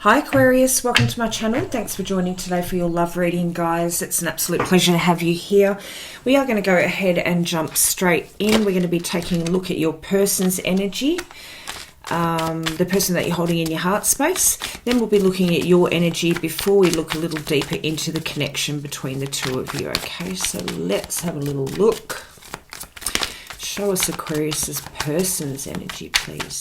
Hi Aquarius, welcome to my channel. Thanks for joining today for your love reading, guys. It's an absolute pleasure to have you here. We are going to go ahead and jump straight in. We're going to be taking a look at your person's energy, the person that you're holding in your heart space. Then we'll be looking at your energy before we look a little deeper into the connection between the two of you. Okay, so let's have a little look. Show us Aquarius's person's energy, please.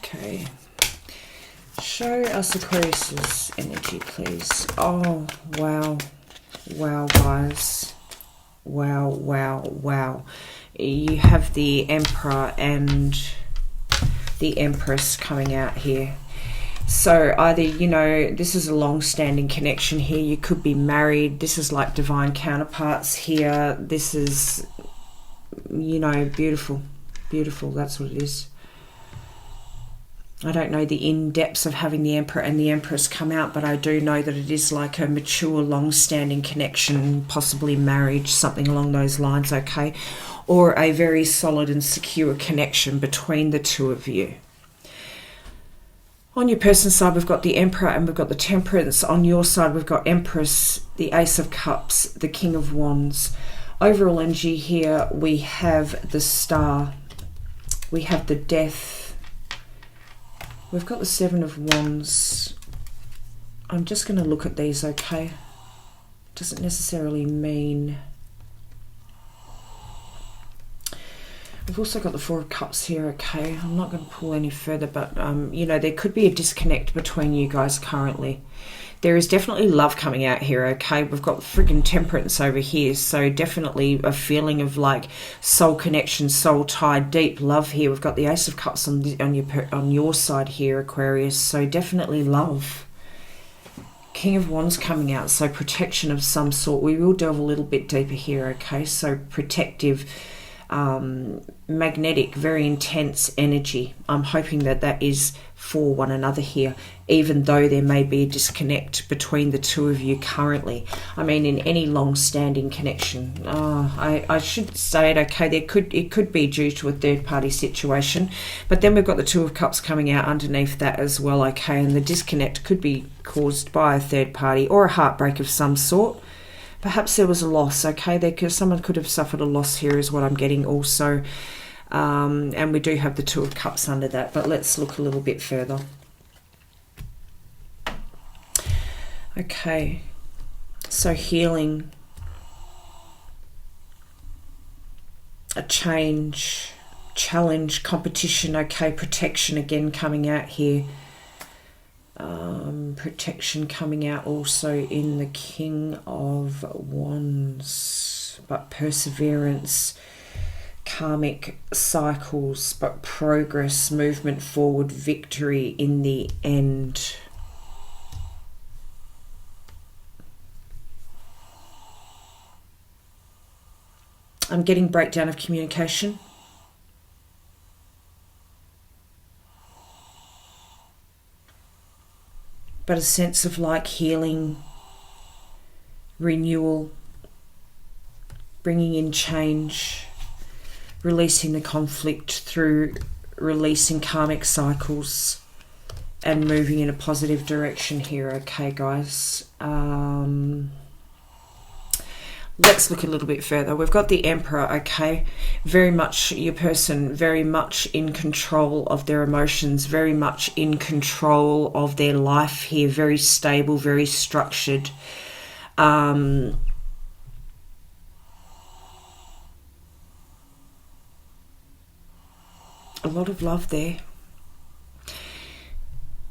Okay, show us Aquarius's energy, please. Oh, wow. Wow, guys. Wow, wow, wow. You have the Emperor and the Empress coming out here. So either, you know, this is a long-standing connection here. You could be married. This is like divine counterparts here. This is, you know, beautiful. Beautiful, that's what it is. I don't know the in-depths of having the Emperor and the Empress come out, but I do know that it is like a mature, long-standing connection, possibly marriage, something along those lines, okay? Or a very solid and secure connection between the two of you. On your person's side, we've got the Emperor and we've got the Temperance. On your side, we've got Empress, the Ace of Cups, the King of Wands. Overall energy here, we have the Star. We have the Death. We've got the Seven of Wands. I'm just going to look at these, okay? Doesn't necessarily mean... We've also got the Four of Cups here, okay? I'm not going to pull any further, but, you know, there could be a disconnect between you guys currently. There is definitely love coming out here, okay? We've got friggin' Temperance over here, so definitely a feeling of like soul connection, soul tie, deep love here. We've got the Ace of Cups on your side here, Aquarius, so definitely love. King of Wands coming out, so protection of some sort. We will delve a little bit deeper here, okay? So protective, magnetic, very intense energy. I'm hoping that that is for one another here, even though there may be a disconnect between the two of you currently. I mean, in any long-standing connection, I should say it, okay, it could be due to a third-party situation, but then we've got the Two of Cups coming out underneath that as well, okay, and the disconnect could be caused by a third party or a heartbreak of some sort. Perhaps there was a loss, okay? Someone could have suffered a loss here is what I'm getting also. And we do have the Two of Cups under that, but let's look a little bit further. Okay, so healing, a change, challenge, competition, okay, protection again coming out here. Protection coming out also in the King of Wands, but perseverance, karmic cycles, but progress, movement forward, victory in the end. I'm getting breakdown of communication. But a sense of like healing, renewal, bringing in change, releasing the conflict through releasing karmic cycles and moving in a positive direction here, okay, guys? Let's look a little bit further. We've got the Emperor, okay? Very much your person, very much in control of their emotions, very much in control of their life here, very stable, very structured. A lot of love there.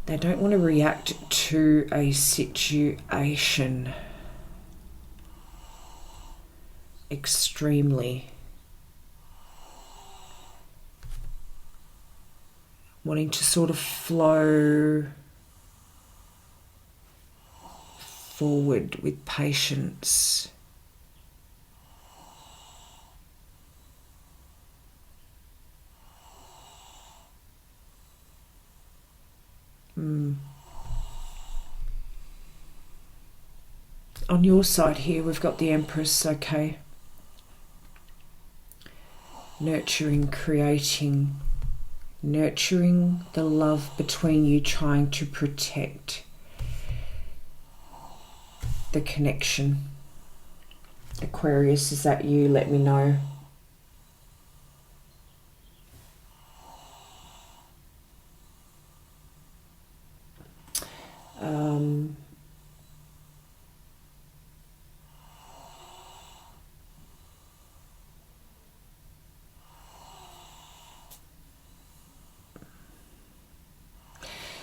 They don't want to react to a situation extremely, wanting to sort of flow forward with patience. On your side here, we've got the Empress, okay. Nurturing, creating, nurturing the love between you, trying to protect the connection. Aquarius, is that you? Let me know.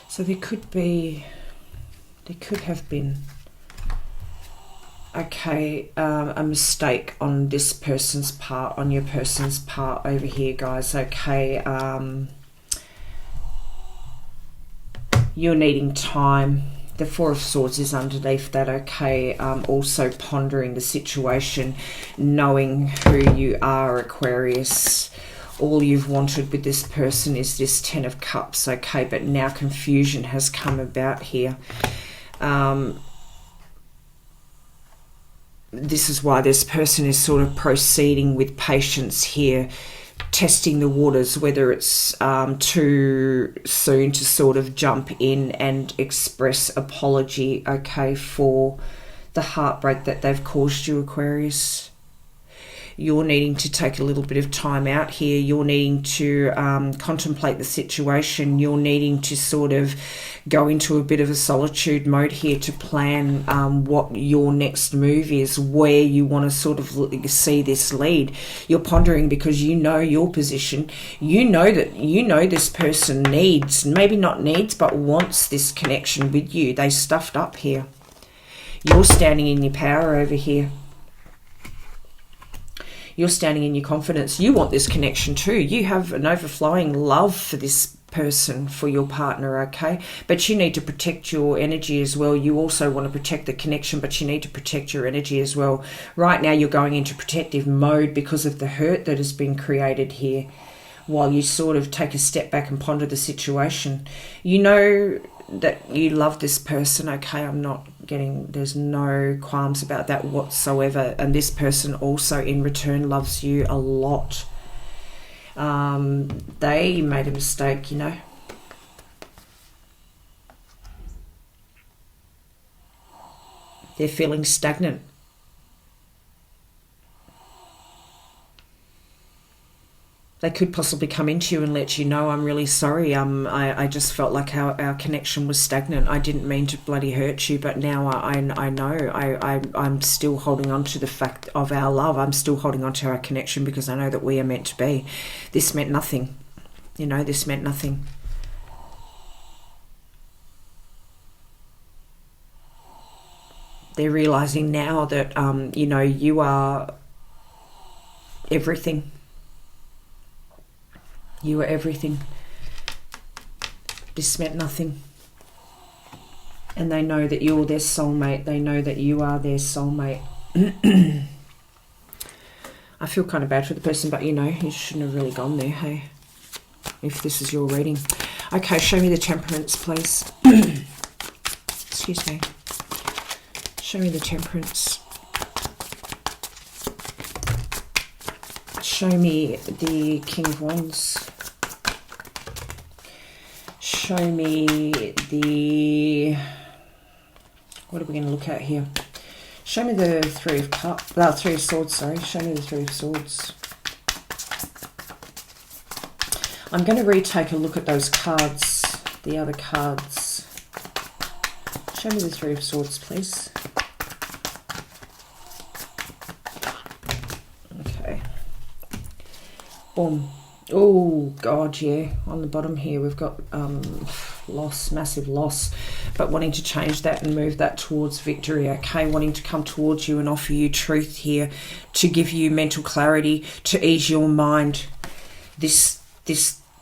So there could have been, okay, a mistake on this person's part, on your person's part over here, guys. Okay, you're needing time. The Four of Swords is underneath that, okay. Also pondering the situation, knowing who you are, Aquarius. All you've wanted with this person is this Ten of Cups, okay, but now confusion has come about here. This is why this person is sort of proceeding with patience here, testing the waters, whether it's too soon to sort of jump in and express apology, okay, for the heartbreak that they've caused you, Aquarius. You're needing to take a little bit of time out here. You're needing to contemplate the situation. You're needing to sort of go into a bit of a solitude mode here to plan what your next move is, where you want to sort of see this lead. You're pondering because you know your position. You know that this person needs, maybe not needs, but wants this connection with you. They stuffed up here. You're standing in your power over here. You're standing in your confidence. You want this connection too. You have an overflowing love for this person, for your partner, okay? But you need to protect your energy as well. You also want to protect the connection, but you need to protect your energy as well. Right now you're going into protective mode because of the hurt that has been created here, while you sort of take a step back and ponder the situation. You know that you love this person, okay? There's no qualms about that whatsoever. And this person also in return loves you a lot. They made a mistake, you know. They're feeling stagnant. They could possibly come into you and let you know, I'm really sorry. I just felt like our connection was stagnant. I didn't mean to bloody hurt you, but now I know. I'm still holding on to the fact of our love. I'm still holding on to our connection because I know that we are meant to be. This meant nothing. You know, this meant nothing. They're realizing now that, you know, you are everything. You were everything. This meant nothing. And they know that you're their soulmate. They know that you are their soulmate. I feel kind of bad for the person, but you know, you shouldn't have really gone there, hey? If this is your reading. Okay, show me the Temperance, please. Excuse me. Show me the Temperance. Show me the King of Wands. Show me the... What are we going to look at here? Show me the Three of Swords, sorry. Show me the Three of Swords. I'm going to retake a look at those cards, the other cards. Show me the Three of Swords, please. Okay. Boom. Oh, God, yeah. On the bottom here, we've got loss, massive loss. But wanting to change that and move that towards victory, okay? Wanting to come towards you and offer you truth here, to give you mental clarity, to ease your mind. This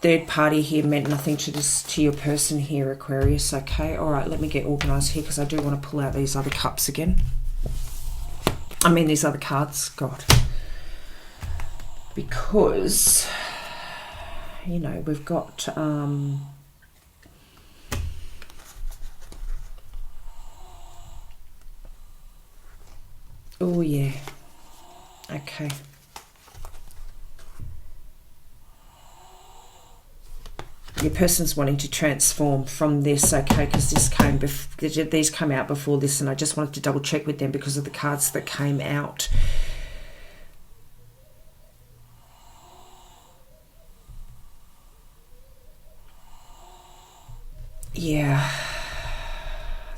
third party here meant nothing to your person here, Aquarius, okay? All right, let me get organised here because I do want to pull out these other cups again. I mean, these other cards. God. Because... you know, we've got Oh, yeah. Okay. Your person's wanting to transform from this, okay, because these came out before this, and I just wanted to double check with them because of the cards that came out. Yeah.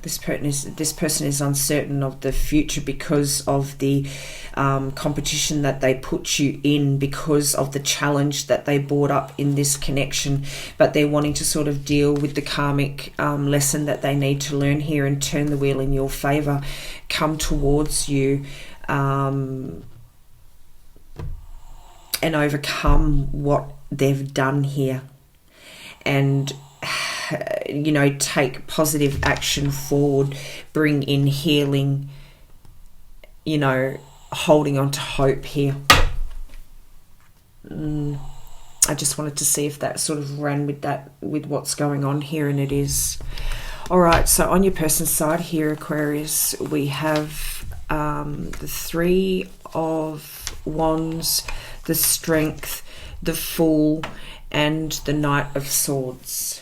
This person is uncertain of the future because of the competition that they put you in, because of the challenge that they brought up in this connection. But they're wanting to sort of deal with the karmic lesson that they need to learn here and turn the wheel in your favor, come towards you, and overcome what they've done here. And take positive action forward, bring in healing, holding on to hope here. I just wanted to see if that sort of ran with what's going on here, and it is. All right, so on your person's side here, Aquarius, we have the Three of Wands, the Strength, the Fool, and the Knight of Swords.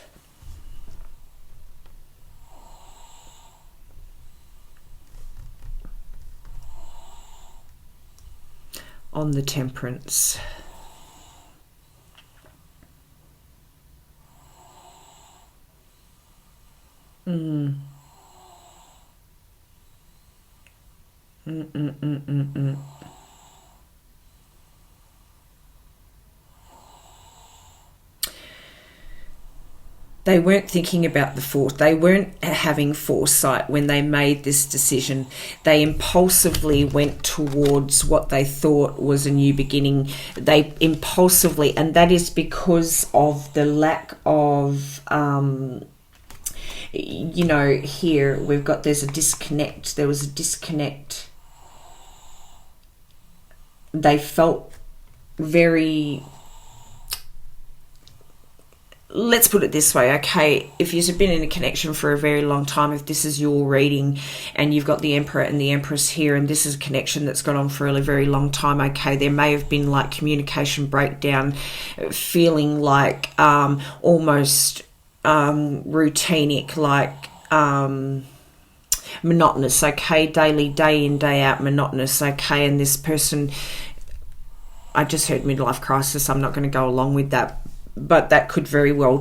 On the Temperance. They weren't thinking about the force. They weren't having foresight when they made this decision. They impulsively went towards what they thought was a new beginning. They impulsively, and that is because of the lack of, here we've got, there's a disconnect. There was a disconnect. They felt very... Let's put it this way, okay, if you've been in a connection for a very long time, if this is your reading and you've got the Emperor and the Empress here, and this is a connection that's gone on for a very long time, okay, there may have been like communication breakdown, feeling like almost routinic, like monotonous, okay, daily, day in, day out, monotonous, okay, and this person, I just heard midlife crisis, I'm not going to go along with that, but that could very well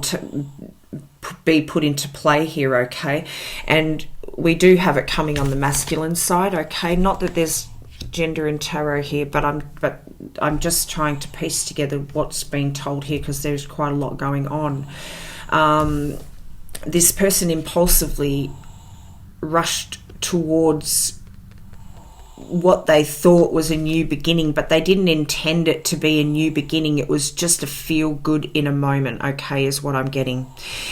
be put into play here, okay? And we do have it coming on the masculine side, okay? Not that there's gender in tarot here, but I'm just trying to piece together what's being told here, because there's quite a lot going on. This person impulsively rushed towards what they thought was a new beginning, but they didn't intend it to be a new beginning. It was just a feel good in a moment, okay, is what I'm getting.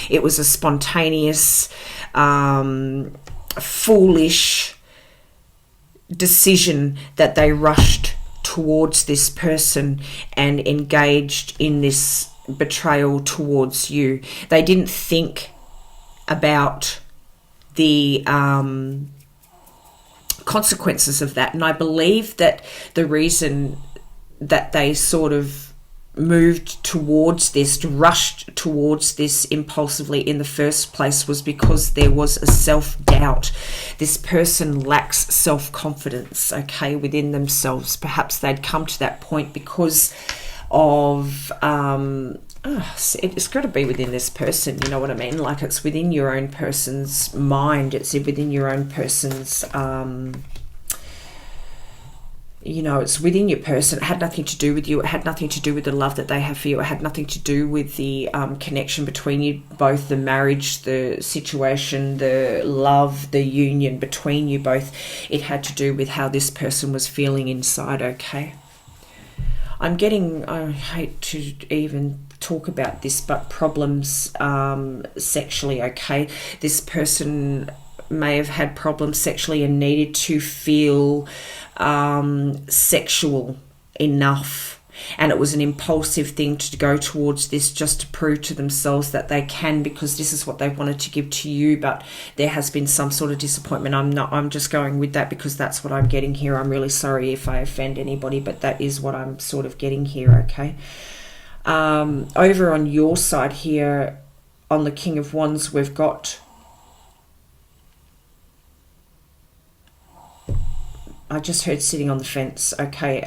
It was a spontaneous, foolish decision that they rushed towards this person and engaged in this betrayal towards you. They didn't think about the consequences of that, and I believe that the reason that they sort of moved towards this, rushed towards this impulsively in the first place, was because there was a self-doubt. This person lacks self-confidence, okay, within themselves. Perhaps they'd come to that point because of it's got to be within this person, you know what I mean? Like, it's within your own person's mind, it's within your own person's it's within your person. It had nothing to do with you. It had nothing to do with the love that they have for you. It had nothing to do with the connection between you both, the marriage, the situation, the love, the union between you both. It had to do with how this person was feeling inside, okay? I'm getting, I hate to even talk about this, but problems sexually, okay? This person may have had problems sexually and needed to feel sexual enough And it was an impulsive thing to go towards this just to prove to themselves that they can, because this is what they wanted to give to you. But there has been some sort of disappointment. I'm just going with that because that's what I'm getting here. I'm really sorry if I offend anybody, but that is what I'm sort of getting here, okay? Over on your side here, on the King of Wands, we've got... I just heard sitting on the fence, okay?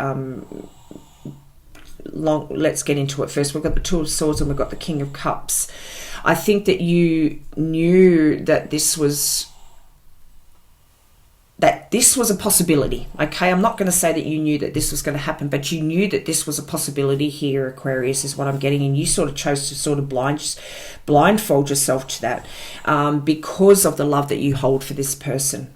Let's get into it first. We've got the Two of Swords and we've got the King of Cups. I think that you knew that this was a possibility, okay? I'm not going to say that you knew that this was going to happen, but you knew that this was a possibility here, Aquarius, is what I'm getting. And you sort of chose to sort of blindfold yourself to that because of the love that you hold for this person.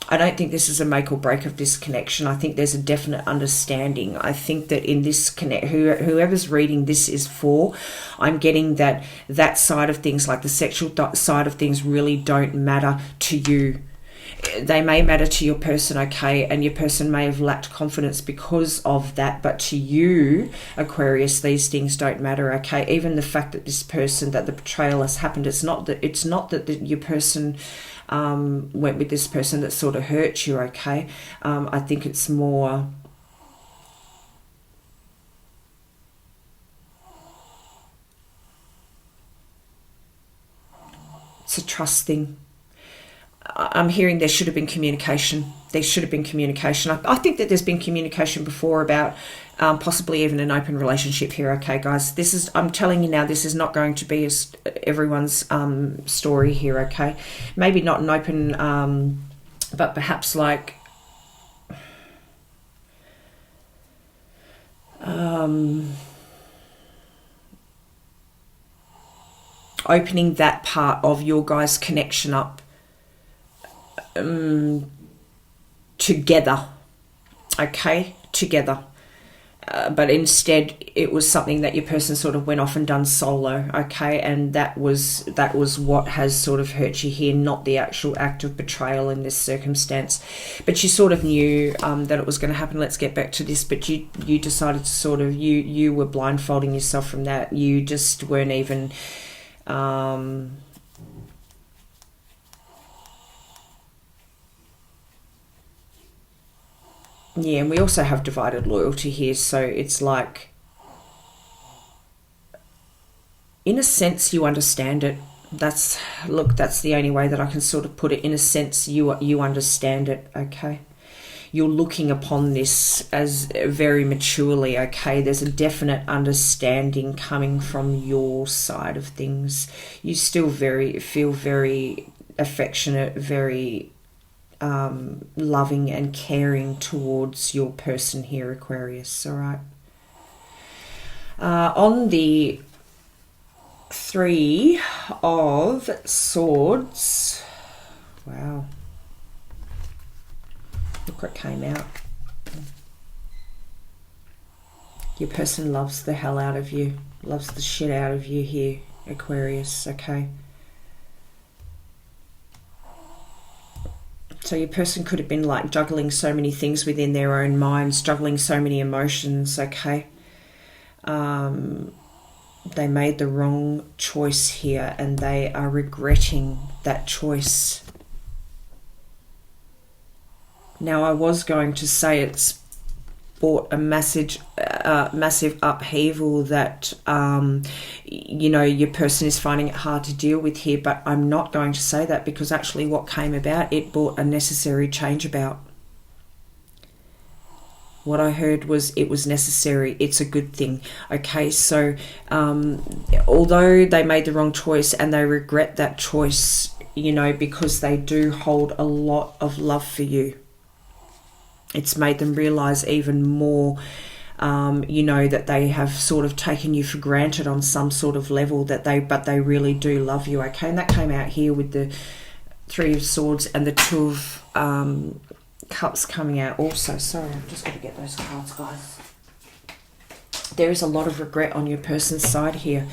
I don't think this is a make or break of this connection. I think there's a definite understanding. I think that in this whoever's reading this is for, I'm getting that side of things, like the sexual side of things, really don't matter to you. They may matter to your person, okay, and your person may have lacked confidence because of that, but to you, Aquarius, these things don't matter, okay? Even the fact that this person, that the betrayal has happened, it's not that your person went with this person that sort of hurt you, okay? I think it's more... it's a trust thing. I'm hearing there should have been communication. There should have been communication. I think that there's been communication before about possibly even an open relationship here. Okay, guys, I'm telling you now, this is not going to be everyone's story here. Okay, maybe not an open, but perhaps like opening that part of your guys' connection up together, okay, together, but instead it was something that your person sort of went off and done solo, okay, and that was what has sort of hurt you here, not the actual act of betrayal in this circumstance. But you sort of knew that it was going to happen. Let's get back to this. But you decided to sort of, you were blindfolding yourself from that. You just weren't even yeah, and we also have divided loyalty here, so it's like, in a sense, you understand it. That's the only way that I can sort of put it. In a sense, you understand it, okay? You're looking upon this as very maturely, okay? There's a definite understanding coming from your side of things. You still feel very affectionate, very loving and caring towards your person here, Aquarius, all right? On the Three of Swords, wow, look what came out. Your person loves the hell out of you, loves the shit out of you here, Aquarius, okay? So your person could have been like juggling so many things within their own minds, juggling so many emotions, okay? They made the wrong choice here and they are regretting that choice. Now, I was going to say it's brought a massive upheaval that, you know, your person is finding it hard to deal with here, but I'm not going to say that, because actually what came about, it brought a necessary change about. What I heard was it was necessary. It's a good thing. Okay, so although they made the wrong choice and they regret that choice, you know, because they do hold a lot of love for you, it's made them realize even more, you know, that they have sort of taken you for granted on some sort of level, but they really do love you, okay? And that came out here with the Three of Swords and the Two of Cups coming out also. Sorry, I'm just going to get those cards, guys. There is a lot of regret on your person's side here.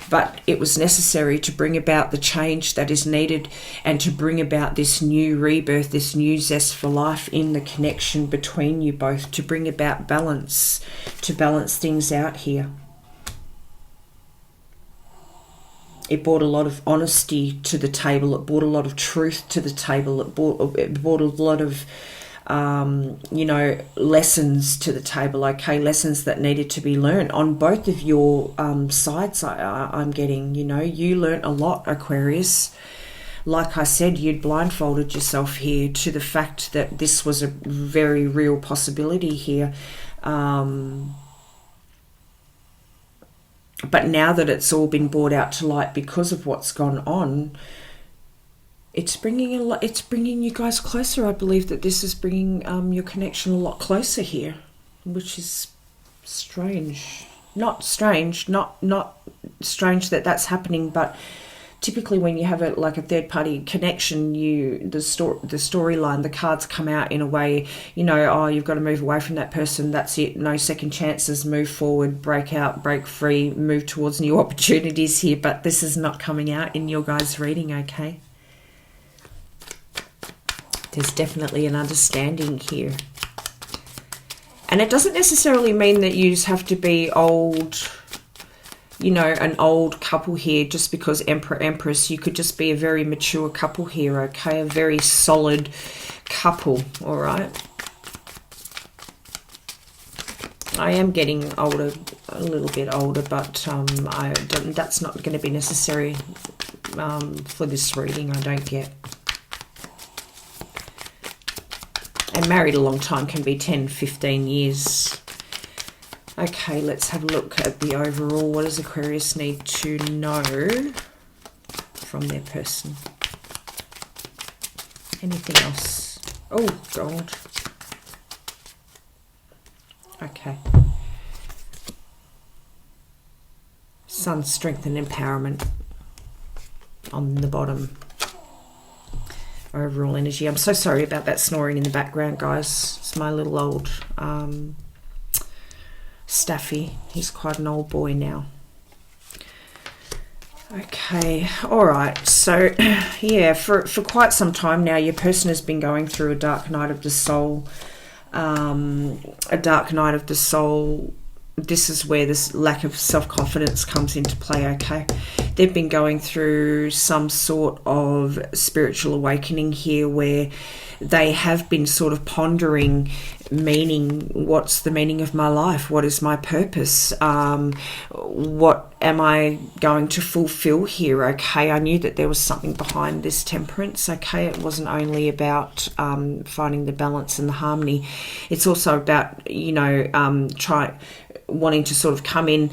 but it was necessary to bring about the change that is needed and to bring about this new rebirth, this new zest for life in the connection between you both, to bring about balance, to balance things out here. It brought a lot of honesty to the table. It brought a lot of truth to the table. It brought a lot of, lessons to the table, okay? Lessons that needed to be learned on both of your sides, I'm getting. You learnt a lot, Aquarius. Like I said, you'd blindfolded yourself here to the fact that this was a very real possibility here. But now that it's all been brought out to light because of what's gone on, it's bringing you guys closer. I believe that this is bringing your connection a lot closer here, which is strange. Not strange that that's happening, but typically when you have a third party connection, the storyline, the cards come out in a way, you've got to move away from that person. That's it. No second chances. Move forward, break out, break free, move towards new opportunities here. But this is not coming out in your guys' reading, okay? There's definitely an understanding here. And it doesn't necessarily mean that you have to be old, an old couple here just because Emperor, Empress. You could just be a very mature couple here, okay? A very solid couple, all right? I am getting older, a little bit older, but that's not going to be necessary for this reading, I don't get. And married a long time can be 10, 15 years. Okay, let's have a look at the overall. What does Aquarius need to know from their person? Anything else? Oh, God. Okay. Sun, strength and empowerment on the bottom. Overall energy. I'm so sorry about that snoring in the background, guys. It's my little old Staffy. He's quite an old boy now. Okay, all right. So, yeah, for quite some time now, your person has been going through a dark night of the soul. A dark night of the soul. This is where this lack of self-confidence comes into play, okay? They've been going through some sort of spiritual awakening here where they have been sort of pondering meaning. What's the meaning of my life? What is my purpose? What am I going to fulfill here? Okay, I knew that there was something behind this temperance. Okay, it wasn't only about finding the balance and the harmony. It's also about, wanting to sort of come in,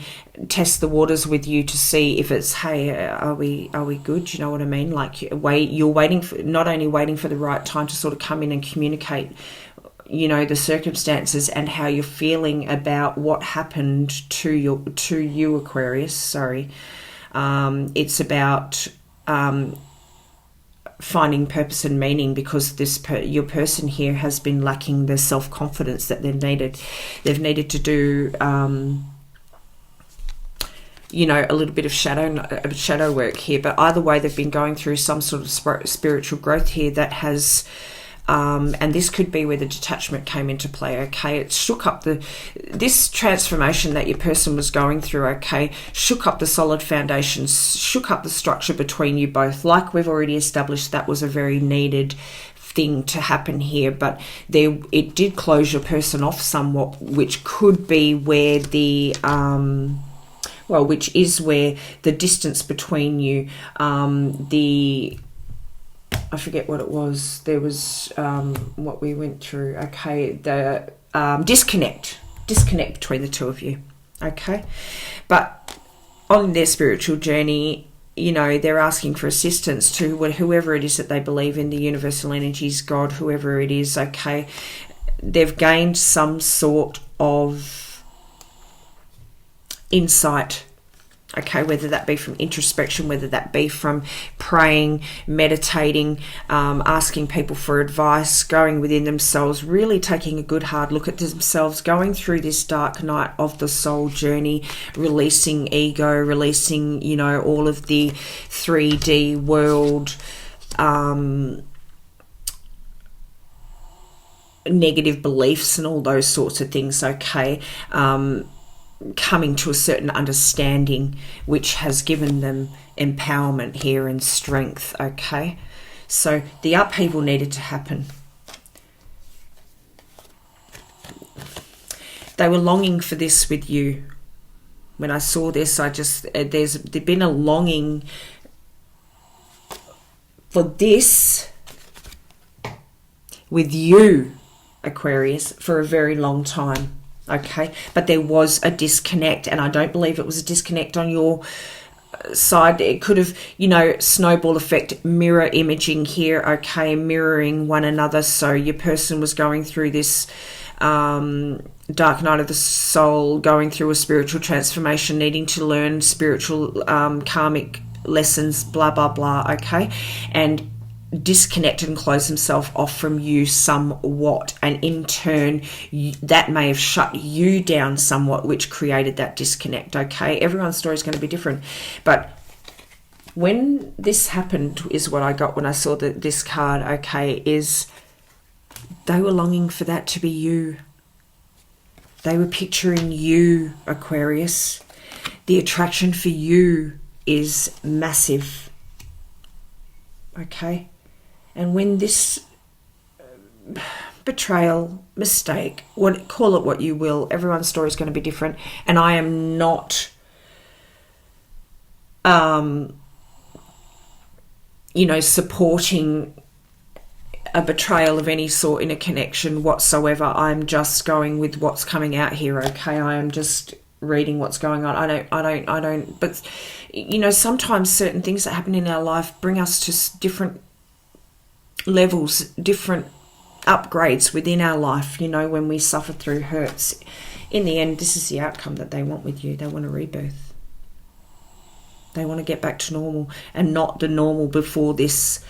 test the waters with you to see if it's, hey, are we good? You know what I mean? Like you're waiting for, not only waiting for the right time to sort of come in and communicate, the circumstances and how you're feeling about what happened to you, Aquarius. Sorry, it's about finding purpose and meaning, because your person here has been lacking the self-confidence that they've needed. They've needed to do a little bit of shadow work here, but either way they've been going through some sort of spiritual growth here that has and this could be where the detachment came into play, okay? It shook up this transformation that your person was going through, okay, shook up the solid foundations, shook up the structure between you both. Like we've already established, that was a very needed thing to happen here, but it did close your person off somewhat, which could be where which is where the distance between you, I forget what it was. There was what we went through. Okay, the disconnect between the two of you. Okay, but on their spiritual journey, they're asking for assistance to whoever it is that they believe in, the universal energies, God, whoever it is. Okay, they've gained some sort of insight Okay, whether that be from introspection, whether that be from praying, meditating, asking people for advice, going within themselves, really taking a good hard look at themselves, going through this dark night of the soul journey, releasing ego, releasing, you know, all of the 3D world, negative beliefs and all those sorts of things, okay? Coming to a certain understanding which has given them empowerment here and strength, okay? So the upheaval needed to happen. They were longing for this with you. When I saw this, there's been a longing for this with you, Aquarius, for a very long time. Okay, but there was a disconnect, and I don't believe it was a disconnect on your side. It could have, you know, snowball effect, mirror imaging here, okay, mirroring one another. So your person was going through this dark night of the soul, going through a spiritual transformation, needing to learn spiritual karmic lessons, blah, blah, blah, okay, and disconnected and closed himself off from you somewhat, and in turn that may have shut you down somewhat, which created that disconnect, okay? Everyone's story is going to be different, but when this happened is what I got when I saw this card, okay, is they were longing for that to be you. They were picturing you, Aquarius. The attraction for you is massive, okay? And when this betrayal, mistake, call it what you will, everyone's story is going to be different. And I am not, you know, supporting a betrayal of any sort in a connection whatsoever. I'm just going with what's coming out here, okay? I am just reading what's going on. I don't, but, you know, sometimes certain things that happen in our life bring us to different levels, different upgrades within our life, you know, when we suffer through hurts. In the end, this is the outcome that they want with you. They want a rebirth. They want to get back to normal, and not the normal before this,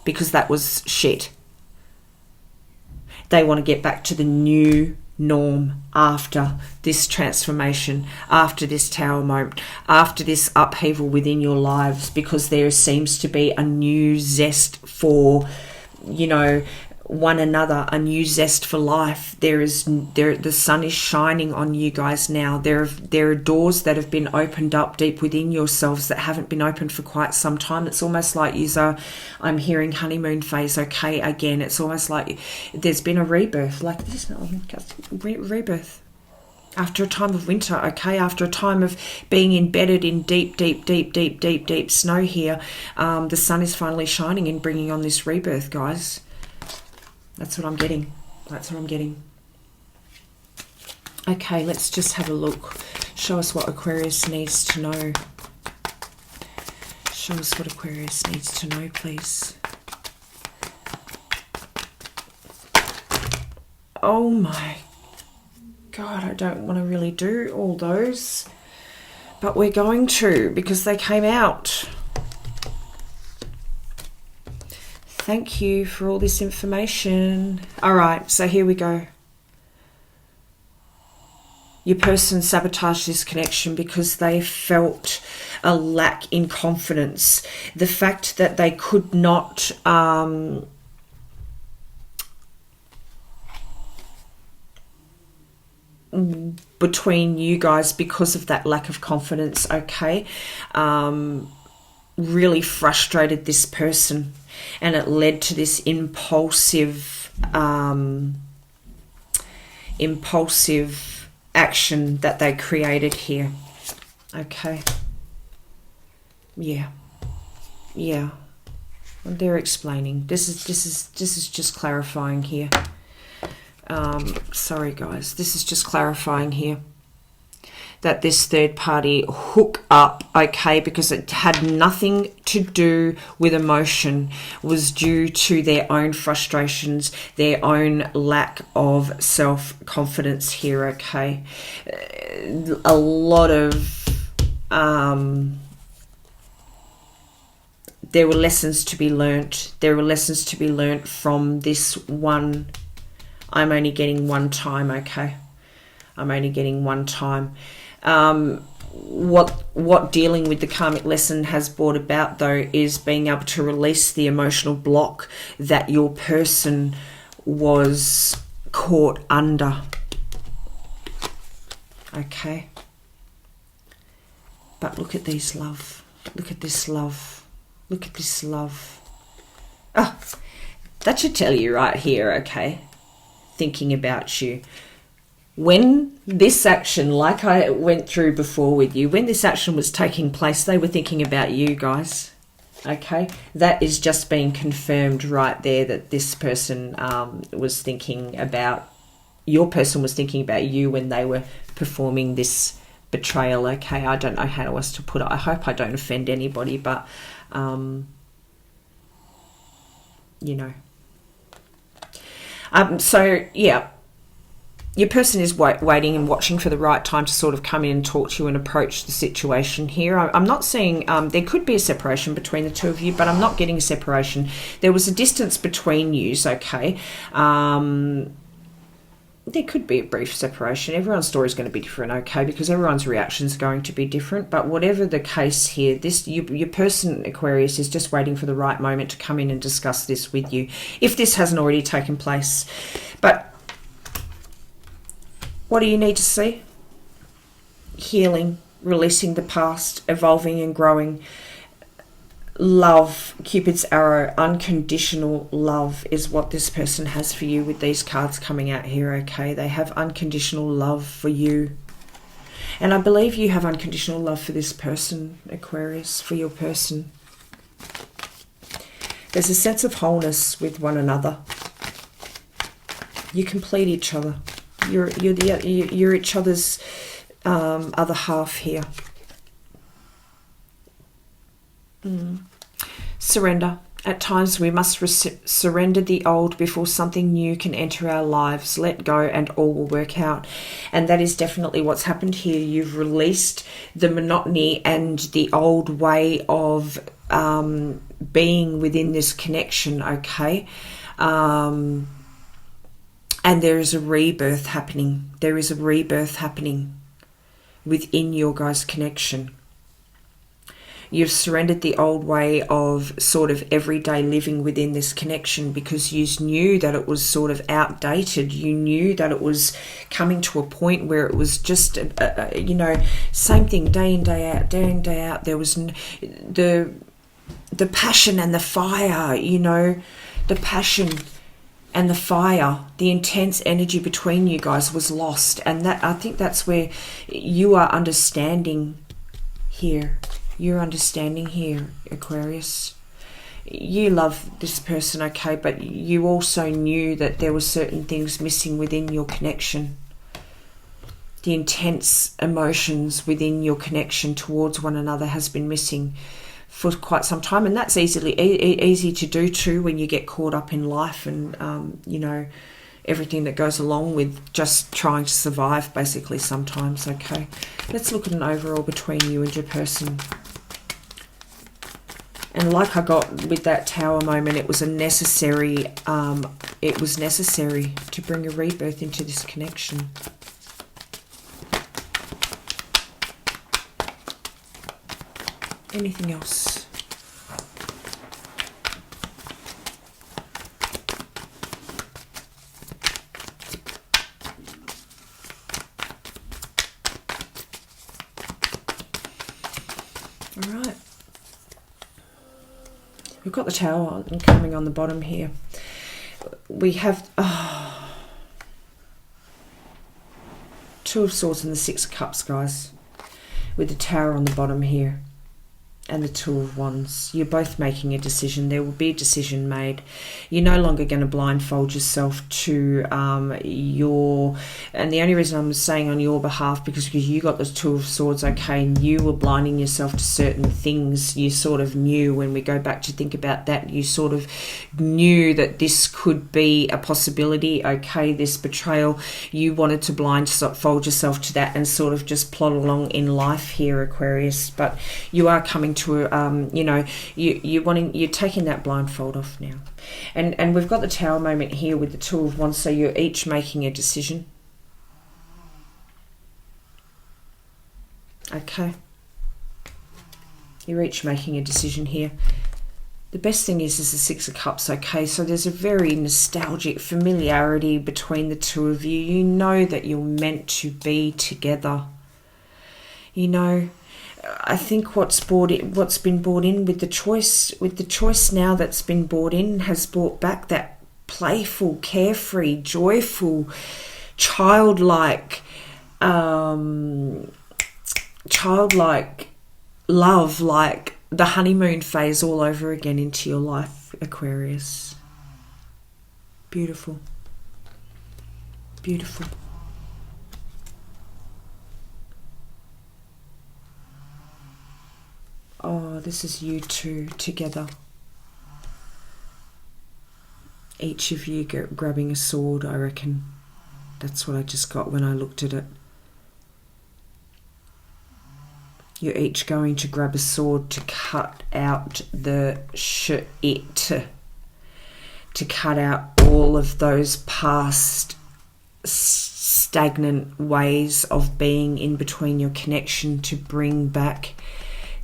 because that was shit. They want to get back to the new norm after this transformation, after this tower moment, after this upheaval within your lives, because there seems to be a new zest for, you know, one another, a new zest for life. The sun is shining on you guys now. There are doors that have been opened up deep within yourselves that haven't been opened for quite some time. It's almost like I'm hearing honeymoon phase, okay, again. It's almost like there's been a rebirth, like this, rebirth. After a time of winter, okay, after a time of being embedded in deep snow here, the sun is finally shining and bringing on this rebirth, guys. That's what I'm getting. That's what I'm getting. Okay, let's just have a look. Show us what Aquarius needs to know. Show us what Aquarius needs to know, please. Oh my God, I don't want to really do all those. But we're going to, because they came out. Thank you for all this information. All right, so here we go. Your person sabotaged this connection because they felt a lack in confidence. The fact that they could not between you guys because of that lack of confidence, okay, really frustrated this person. And it led to this impulsive action that they created here. Okay. Yeah. They're explaining. This is just clarifying here. Sorry guys, this is just clarifying here. that this third party hook up, okay, because it had nothing to do with emotion, was due to their own frustrations, their own lack of self-confidence here, okay. A lot of there were lessons to be learnt. There were lessons to be learnt from this one. I'm only getting one time, okay? I'm only getting one time. What dealing with the karmic lesson has brought about, though, is being able to release the emotional block that your person was caught under. Okay? But look at these, love. Look at this, love. Look at this, love. Oh, that should tell you right here, okay? Thinking about you. When this action, like I went through before with you, when this action was taking place, they were thinking about you, guys. Okay? That is just being confirmed right there, that this person was thinking about, your person was thinking about you when they were performing this betrayal, okay? I don't know how else to put it. I hope I don't offend anybody, but, you know. So, yeah, your person is waiting and watching for the right time to sort of come in and talk to you and approach the situation here. I'm not seeing, there could be a separation between the two of you, but I'm not getting a separation. There was a distance between yous, okay? There could be a brief separation. Everyone's story is going to be different, okay, because everyone's reaction is going to be different. But whatever the case here, your person, Aquarius, is just waiting for the right moment to come in and discuss this with you, if this hasn't already taken place. But what do you need to see? Healing, releasing the past, evolving and growing. Love, Cupid's arrow, unconditional love is what this person has for you with these cards coming out here, okay? They have unconditional love for you. And I believe you have unconditional love for this person, Aquarius, for your person. There's a sense of wholeness with one another. You complete each other. You're each other's other half here. Surrender. At times we must surrender the old before something new can enter our lives. Let go and all will work out. And that is definitely what's happened here. You've released the monotony and the old way of being within this connection, okay? And there is a rebirth happening. There is a rebirth happening within your guys' connection. You've surrendered the old way of sort of everyday living within this connection because you knew that it was sort of outdated. You knew that it was coming to a point where it was just, you know, same thing day in, day out, day in, day out. There was the passion and the fire, you know, the passion and the fire, the intense energy between you guys was lost. And that, I think that's where you are understanding here. You're understanding here, Aquarius. You love this person, okay, but you also knew that there were certain things missing within your connection. The intense emotions within your connection towards one another has been missing for quite some time, and that's easy to do too when you get caught up in life and you know, everything that goes along with just trying to survive basically sometimes, okay. Let's look at an overall between you and your person. And like I got with that tower moment, it was necessary to bring a rebirth into this connection. Anything else? All right. We've got the tower coming on the bottom here. We have Two of Swords and the Six of Cups, guys, with the tower on the bottom here. and the Two of Wands. You're both making a decision. There will be a decision made. You're no longer going to blindfold yourself to your... And the only reason I'm saying on your behalf, because you got the Two of Swords, okay, and you were blinding yourself to certain things. You sort of knew, when we go back to think about that, you sort of knew that this could be a possibility, okay, this betrayal. You wanted to blindfold yourself to that and sort of just plod along in life here, Aquarius. But you are coming to you know, you're taking that blindfold off now, and we've got the Tower moment here with the Two of Wands. So you're each making a decision, okay, you're each making a decision here. The best thing is the Six of Cups, okay, so there's a very nostalgic familiarity between the two of you. You know that you're meant to be together, you know. I think what's been brought in with the choice now that's been brought in has brought back that playful, carefree, joyful, childlike love, like the honeymoon phase all over again into your life, Aquarius. Beautiful. Beautiful. Oh, this is you two together. Each of you grabbing a sword, I reckon. That's what I just got when I looked at it. You're each going to grab a sword to cut out the shit, to cut out all of those past stagnant ways of being in between your connection, to bring back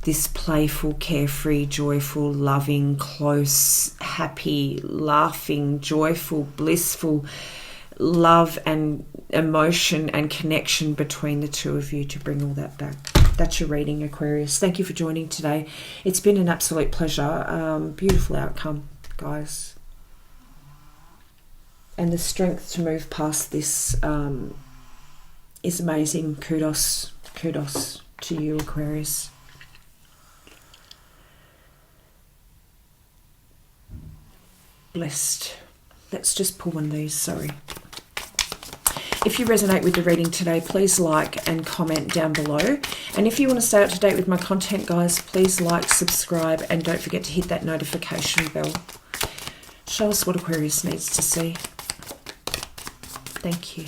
this playful, carefree, joyful, loving, close, happy, laughing, joyful, blissful love and emotion and connection between the two of you, to bring all that back. That's your reading, Aquarius. Thank you for joining today. It's been an absolute pleasure. Beautiful outcome, guys. And the strength to move past this is amazing. Kudos to you, Aquarius. Blessed. Let's just pull one of these, sorry. If you resonate with the reading today, please like and comment down below. And if you want to stay up to date with my content, guys, please like, subscribe, and don't forget to hit that notification bell. Show us what Aquarius needs to see. Thank you.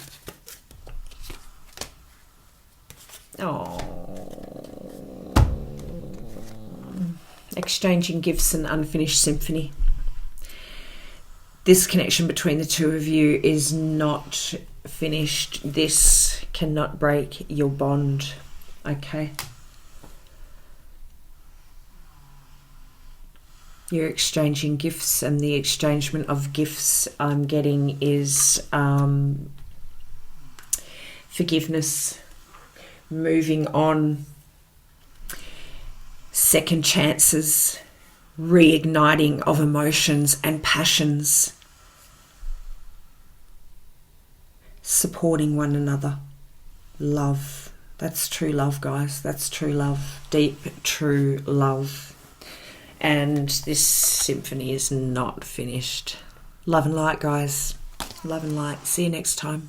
Oh. Exchanging gifts and unfinished symphony. This connection between the two of you is not finished. This cannot break your bond, okay? You're exchanging gifts, and the exchangement of gifts I'm getting is forgiveness, moving on, second chances, reigniting of emotions and passions, supporting one another. Love. That's true love, guys. That's true love. Deep, true love. And this symphony is not finished. Love and light, guys. Love and light. See you next time.